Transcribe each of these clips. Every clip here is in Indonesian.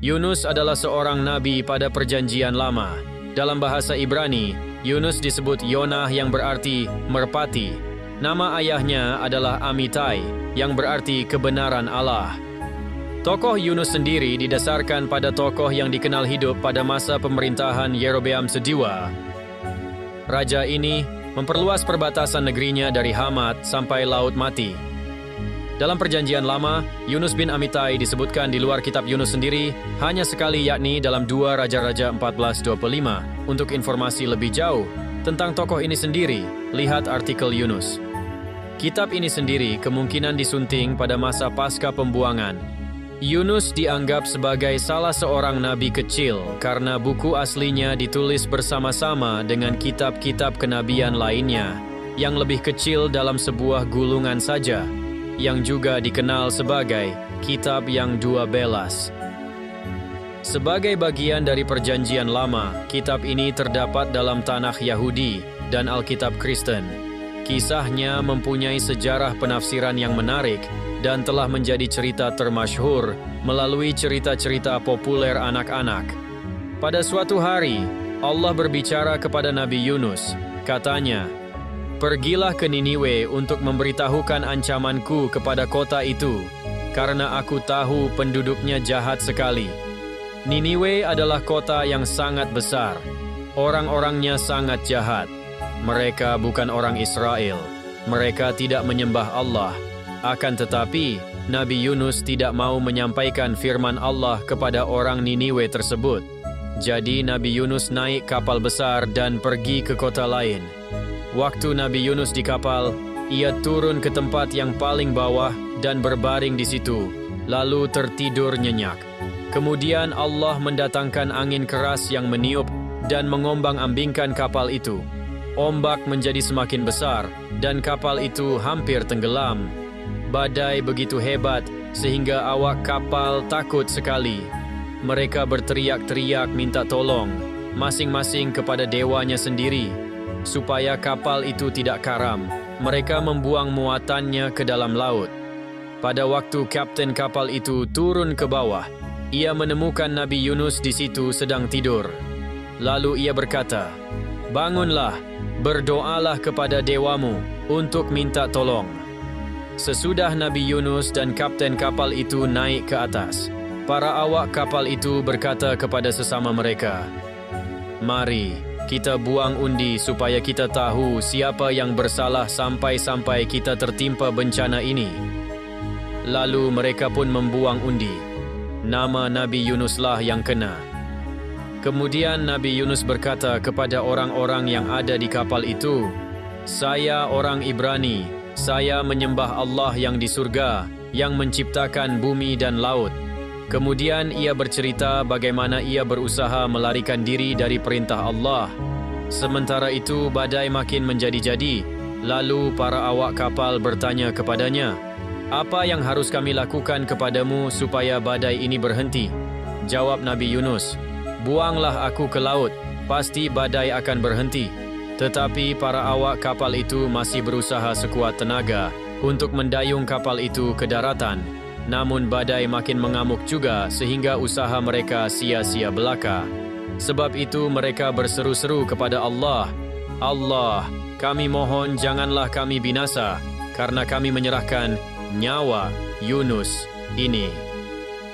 Yunus adalah seorang nabi pada Perjanjian Lama. Dalam bahasa Ibrani, Yunus disebut Yonah yang berarti merpati. Nama ayahnya adalah Amitai yang berarti kebenaran Allah. Tokoh Yunus sendiri didasarkan pada tokoh yang dikenal hidup pada masa pemerintahan Yerobeam II. Raja ini memperluas perbatasan negerinya dari Hamat sampai Laut Mati. Dalam Perjanjian Lama, Yunus bin Amitai disebutkan di luar kitab Yunus sendiri hanya sekali, yakni dalam 2 Raja-Raja 14:25. Untuk informasi lebih jauh tentang tokoh ini sendiri, lihat artikel Yunus. Kitab ini sendiri kemungkinan disunting pada masa pasca pembuangan. Yunus dianggap sebagai salah seorang nabi kecil karena buku aslinya ditulis bersama-sama dengan kitab-kitab kenabian lainnya yang lebih kecil dalam sebuah gulungan saja, yang juga dikenal sebagai Kitab yang 12. Sebagai bagian dari Perjanjian Lama, kitab ini terdapat dalam Tanakh Yahudi dan Alkitab Kristen. Kisahnya mempunyai sejarah penafsiran yang menarik dan telah menjadi cerita termasyhur melalui cerita-cerita populer anak-anak. Pada suatu hari, Allah berbicara kepada Nabi Yunus. Katanya, "Pergilah ke Niniwe untuk memberitahukan ancamanku kepada kota itu, karena aku tahu penduduknya jahat sekali." Niniwe adalah kota yang sangat besar. Orang-orangnya sangat jahat. Mereka bukan orang Israel. Mereka tidak menyembah Allah. Akan tetapi, Nabi Yunus tidak mau menyampaikan firman Allah kepada orang Niniwe tersebut. Jadi Nabi Yunus naik kapal besar dan pergi ke kota lain. Waktu Nabi Yunus di kapal, ia turun ke tempat yang paling bawah dan berbaring di situ, lalu tertidur nyenyak. Kemudian Allah mendatangkan angin keras yang meniup dan mengombang-ambingkan kapal itu. Ombak menjadi semakin besar dan kapal itu hampir tenggelam. Badai begitu hebat sehingga awak kapal takut sekali. Mereka berteriak-teriak minta tolong, masing-masing kepada dewanya sendiri. Supaya kapal itu tidak karam, mereka membuang muatannya ke dalam laut. Pada waktu kapten kapal itu turun ke bawah, ia menemukan Nabi Yunus di situ sedang tidur. Lalu ia berkata, "Bangunlah, berdoalah kepada dewamu untuk minta tolong." Sesudah Nabi Yunus dan kapten kapal itu naik ke atas, para awak kapal itu berkata kepada sesama mereka, "Mari, kita buang undi supaya kita tahu siapa yang bersalah sampai-sampai kita tertimpa bencana ini." Lalu mereka pun membuang undi. Nama Nabi Yunuslah yang kena. Kemudian Nabi Yunus berkata kepada orang-orang yang ada di kapal itu, "Saya orang Ibrani, saya menyembah Allah yang di surga, yang menciptakan bumi dan laut." Kemudian ia bercerita bagaimana ia berusaha melarikan diri dari perintah Allah. Sementara itu badai makin menjadi-jadi. Lalu para awak kapal bertanya kepadanya, "Apa yang harus kami lakukan kepadamu supaya badai ini berhenti?" Jawab Nabi Yunus, "Buanglah aku ke laut, pasti badai akan berhenti." Tetapi para awak kapal itu masih berusaha sekuat tenaga untuk mendayung kapal itu ke daratan. Namun badai makin mengamuk juga sehingga usaha mereka sia-sia belaka. Sebab itu mereka berseru-seru kepada Allah, "Allah, kami mohon janganlah kami binasa, karena kami menyerahkan nyawa Yunus ini."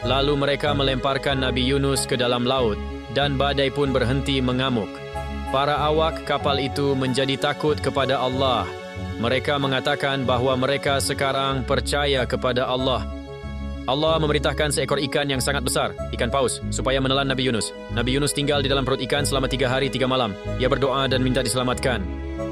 Lalu mereka melemparkan Nabi Yunus ke dalam laut dan badai pun berhenti mengamuk. Para awak kapal itu menjadi takut kepada Allah. Mereka mengatakan bahwa mereka sekarang percaya kepada Allah. Allah memerintahkan seekor ikan yang sangat besar, ikan paus, supaya menelan Nabi Yunus. Nabi Yunus tinggal di dalam perut ikan selama 3 hari 3 malam. Ia berdoa dan minta diselamatkan.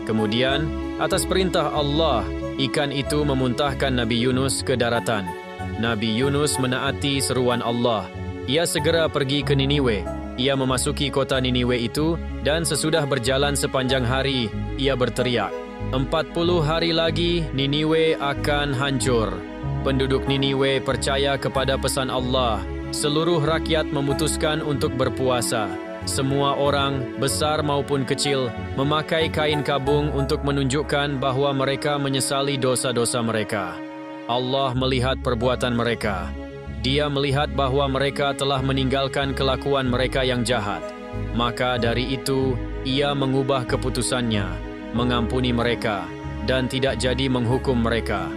Kemudian, atas perintah Allah, ikan itu memuntahkan Nabi Yunus ke daratan. Nabi Yunus menaati seruan Allah. Ia segera pergi ke Niniwe. Ia memasuki kota Niniwe itu dan sesudah berjalan sepanjang hari, ia berteriak, 40 hari lagi Niniwe akan hancur. Penduduk Niniwe percaya kepada pesan Allah. Seluruh rakyat memutuskan untuk berpuasa. Semua orang, besar maupun kecil, memakai kain kabung untuk menunjukkan bahwa mereka menyesali dosa-dosa mereka. Allah melihat perbuatan mereka. Dia melihat bahwa mereka telah meninggalkan kelakuan mereka yang jahat. Maka dari itu, ia mengubah keputusannya, mengampuni mereka, dan tidak jadi menghukum mereka.